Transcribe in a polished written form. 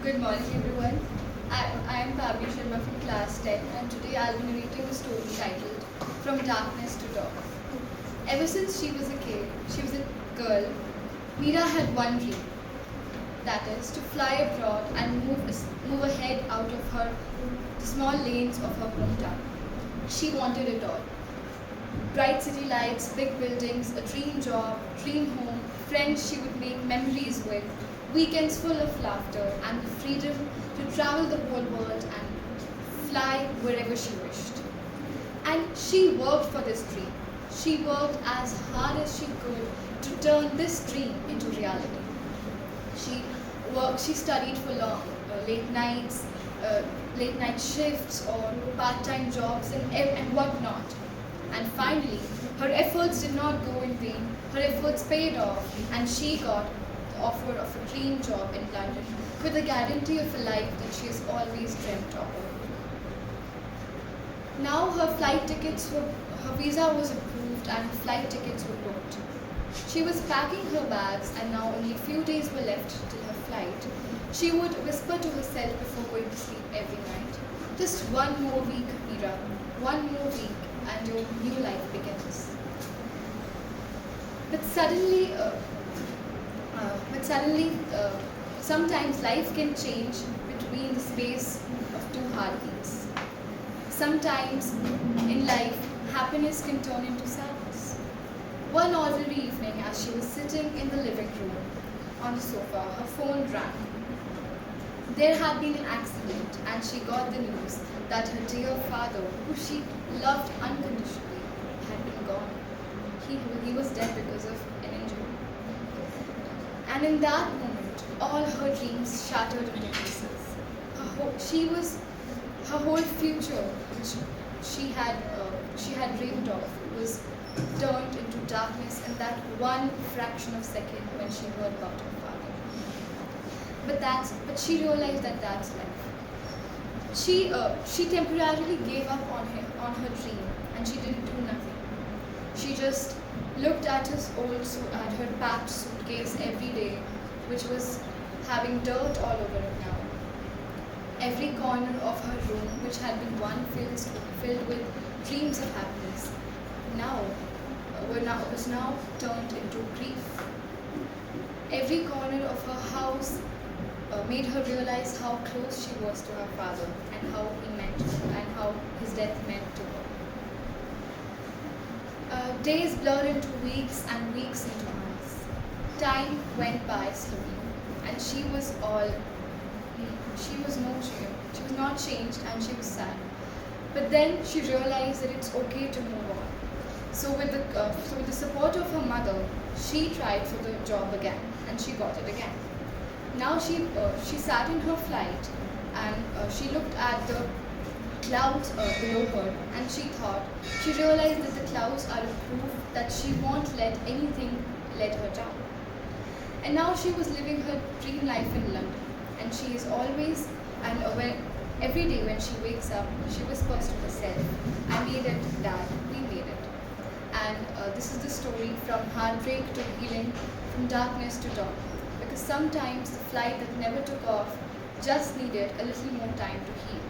Good morning, everyone. I am Pavni Sharma from class 10, and today I'll be narrating a story titled From Darkness to Dawn. Ever since she was a kid, she was a girl, Meera had one dream, that is, to fly abroad and move ahead out of the small lanes of her hometown. She wanted it all. Bright city lights, big buildings, a dream job, dream home, friends she would make memories with, weekends full of laughter, and the freedom to travel the whole world and fly wherever she wished. And she worked for this dream. She worked as hard as she could to turn this dream into reality. She studied for long, late night shifts or part-time jobs and whatnot. And finally, her efforts did not go in vain. Her efforts paid off, and she got the offer of a dream job in London with the guarantee of a life that she has always dreamt of. Now her visa was approved and her flight tickets were booked. She was packing her bags, and now only a few days were left till her flight. She would whisper to herself before going to sleep every night, "Just one more week, Meera. One more week, and your new life begins." But sometimes life can change between the space of two heartbeats. Sometimes in life, happiness can turn into sadness. One ordinary evening, as she was sitting in the living room on the sofa, her phone rang. There had been an accident, and she got the news that her dear father, who she loved unconditionally, had been gone. He was dead because of an injury. And in that moment, all her dreams shattered into pieces. Her whole future, which she had dreamed of, was turned into darkness in that one fraction of a second when she heard about her father. But she realized that that's life. She temporarily gave up on her dream, and she didn't do nothing. She just looked at her packed suitcase every day, which was having dirt all over it now. Every corner of her room, which had been filled with dreams of happiness, was now turned into grief. Every corner of her house made her realize how close she was to her father and how his death meant to her. Days blurred into weeks and weeks into months. Time went by slowly, and she was not changed, and she was sad. But then she realized that it's okay to move on. So with the support of her mother, she tried for the job again, and she got it again. Now she sat in her flight, and she looked at the clouds below her, and she realized that the clouds are a proof that she won't let anything let her down. And now she was living her dream life in London, and she is always, every day when she wakes up, she whispers to herself, "I made it, Dad, we made it." And this is the story from heartbreak to healing, from darkness to dawn. Because sometimes the flight that never took off just needed a little more time to heal.